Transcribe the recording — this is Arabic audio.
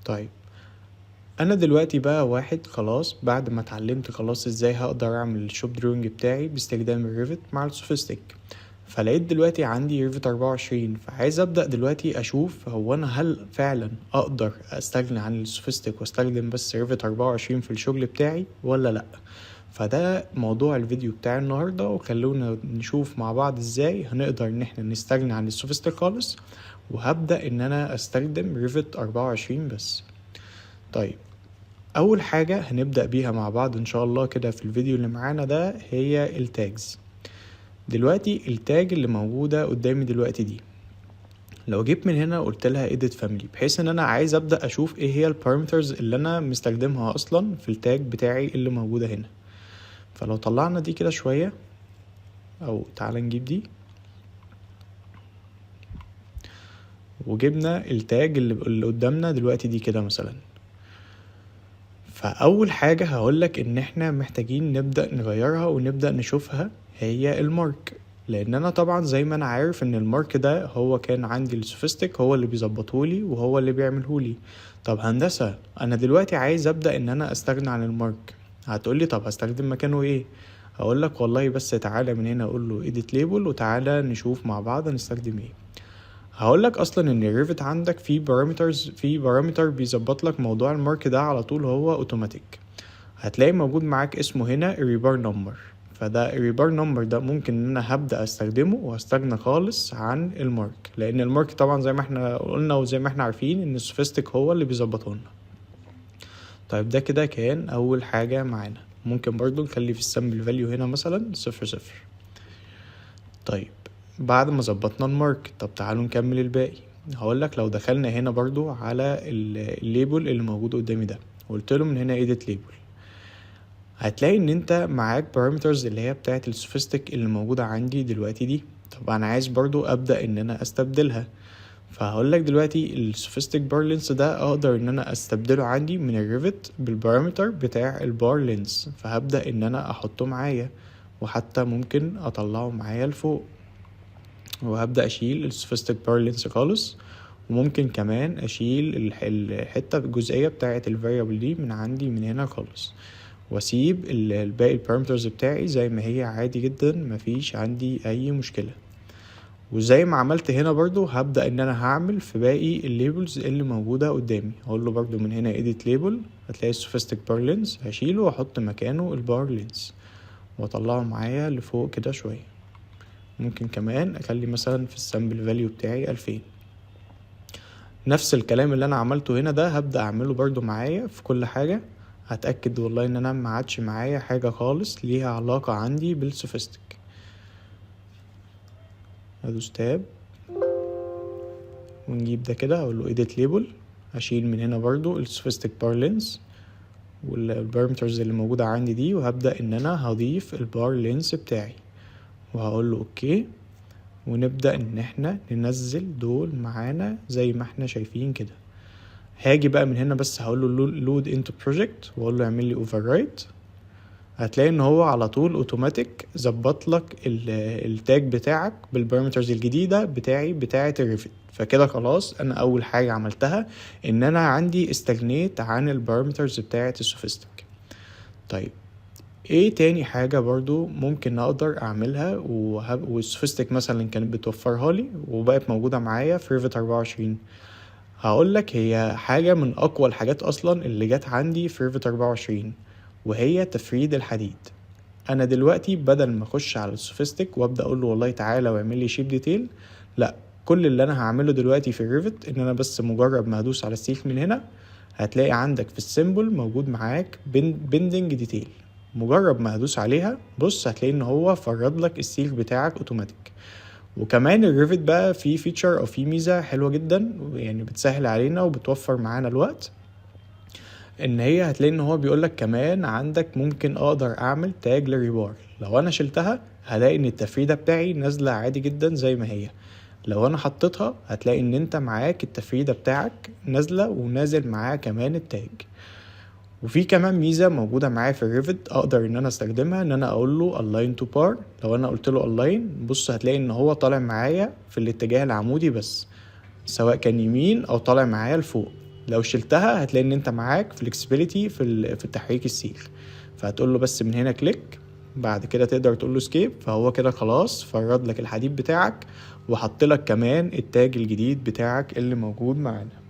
طيب انا دلوقتي بقى واحد خلاص بعد ما اتعلمت خلاص ازاي هقدر اعمل الشوب دروينج بتاعي باستخدام الريفت مع السوفيستيك. فلقيت دلوقتي عندي ريفت 24، فعايز ابدأ دلوقتي اشوف هو انا هل فعلا اقدر استغني عن السوفيستيك واستخدم بس ريفت 24 في الشغل بتاعي ولا لا. فده موضوع الفيديو بتاع النهاردة، وخلونا نشوف مع بعض ازاي هنقدر ان احنا نستغني عن السوفيستيك خالص، وهبدأ ان انا استخدم ريفت 24 بس. طيب اول حاجة هنبدأ بيها مع بعض ان شاء الله كده في الفيديو اللي معانا ده هي التاجز. دلوقتي التاج اللي موجودة قدامي دلوقتي دي، لو جيت من هنا قلت لها edit family، بحيث ان انا عايز ابدأ اشوف ايه هي البارامترز اللي انا مستخدمها اصلا في التاج بتاعي اللي موجودة هنا. فلو طلعنا دي كده شوية، او تعال نجيب دي وجبنا التاج اللي قدامنا دلوقتي دي كده مثلا. فاول حاجة هقولك ان احنا محتاجين نبدأ نغيرها ونبدأ نشوفها هي المارك، لان انا طبعا زي ما انا عارف ان المارك ده هو كان عندي السوفيستيك هو اللي بيظبطهولي وهو اللي بيعملهولي. طب هندسة انا دلوقتي عايز ابدأ ان انا استغنى عن المارك، هتقولي طب هستخدم مكانه ايه؟ هقولك والله بس تعالى من هنا اقول له edit label وتعالى نشوف مع بعض هنستخدم ايه. هقولك اصلا ان الريفت عندك في بارامتر بيظبط لك موضوع المارك ده على طول، هو اوتوماتيك. هتلاقي موجود معاك اسمه هنا ريبار نمبر. فده الريبار نمبر ده ممكن ان انا هبدأ استخدمه واستغنى خالص عن المارك، لان المارك طبعا زي ما احنا قلنا وزي ما احنا عارفين ان السوفيستيك هو اللي بيظبطه لنا. طيب ده كده كان اول حاجة معانا. ممكن برضو نخلي في السامبل فاليو هنا مثلا 0 0. طيب بعد ما ظبطنا المارك، طب تعالوا نكمل الباقي. هقولك لو دخلنا هنا برضو على الليبل اللي موجود قدامي ده وقلت له من هنا edit label، هتلاقي ان انت معاك parameters اللي هي بتاعت السوفيستيك اللي موجودة عندي دلوقتي دي. طب انا عايز برضو ابدأ ان انا استبدلها. فهقولك دلوقتي السوفيستيك بار لينس ده اقدر ان انا استبدله عندي من الريفت بالبارامتر بتاع البار لينس، فهبدأ ان انا احطه معايا وحتى ممكن اطلعه معايا لفوق، وهبدأ اشيل السوفيستيك بار لينس خالص. وممكن كمان اشيل الحتة الجزئية بتاعة الفاريبل دي من عندي من هنا خالص، واسيب الباقي البارامترز بتاعي زي ما هي عادي جدا، مفيش عندي اي مشكلة. وزي ما عملت هنا برضو هبدأ ان انا هعمل في باقي الليبلز اللي موجودة قدامي. هقول له برضو من هنا edit label، هتلاقي السوفيستيك بار لينس هشيله واحط مكانه البار لينس واطلعه معايا لفوق كده شوية. ممكن كمان اخلي مثلا في السامبل فاليو بتاعي 2000. نفس الكلام اللي انا عملته هنا ده هبدأ اعمله برضو معايا في كل حاجة. هتأكد والله ان انا ما عادش معايا حاجة خالص ليها علاقة عندي بالسوفيستيك. ادوس تاب ونجيب ده كده، اقول له edit label، هشيل من هنا برضو السوفيستيك بار لينس والبارامترز اللي موجودة عندي دي، وهبدأ ان انا هضيف البار لينس بتاعي وهقول له اوكي. ونبدأ ان احنا ننزل دول معانا زي ما احنا شايفين كده. هاجي بقى من هنا بس هقول له load into project واقول له اعمل لي overwrite. هتلاقي ان هو على طول اوتوماتيك ظبط لك التاج بتاعك بالبارامترز الجديده بتاعه الريفت. فكده خلاص انا اول حاجه عملتها ان انا عندي استغنيت عن البارامترز بتاعه السوفيستيك. طيب ايه تاني حاجه برضو ممكن اقدر اعملها والسوفيستيك مثلا كانت بتوفرها لي وبقت موجوده معايا في ريفت 24؟ هقول لك هي حاجه من اقوى الحاجات اصلا اللي جت عندي في ريفت 24، وهي تفريد الحديد. انا دلوقتي بدل ما اخش على السوفيستيك وابدا اقول له والله تعالى واعمل لي شيب ديتيل، لا، كل اللي انا هعمله دلوقتي في الريفت ان انا بس مجرد ما هدوس على السيخ من هنا هتلاقي عندك في السيمبل موجود معاك بندنج ديتيل. مجرد ما هدوس عليها بص هتلاقي ان هو فرد لك السيخ بتاعك اوتوماتيك. وكمان الريفت بقى فيه فيتشر او فيه ميزه حلوه جدا يعني بتسهل علينا وبتوفر معانا الوقت، ان هي هتلاقي ان هو بيقولك كمان عندك ممكن اقدر اعمل تاج للريبار. لو انا شلتها هلاقي ان التفريدة بتاعي نازلة عادي جدا زي ما هي. لو انا حطيتها هتلاقي ان انت معاك التفريدة بتاعك نازلة ونازل معاها كمان التاج. وفي كمان ميزة موجودة معايا في الريفت اقدر ان انا استخدمها، ان انا اقول له align to bar. لو انا قلت له align بص هتلاقي ان هو طالع معايا في الاتجاه العمودي بس، سواء كان يمين او طالع معايا لفوق. لو شلتها هتلاقي ان انت معاك فلكسبيليتي في تحريك السيخ. فهتقول له بس من هنا كليك، بعد كده تقدر تقول له سكيب، فهو كده خلاص فرد لك الحديد بتاعك، وحط لك كمان التاج الجديد بتاعك اللي موجود معانا.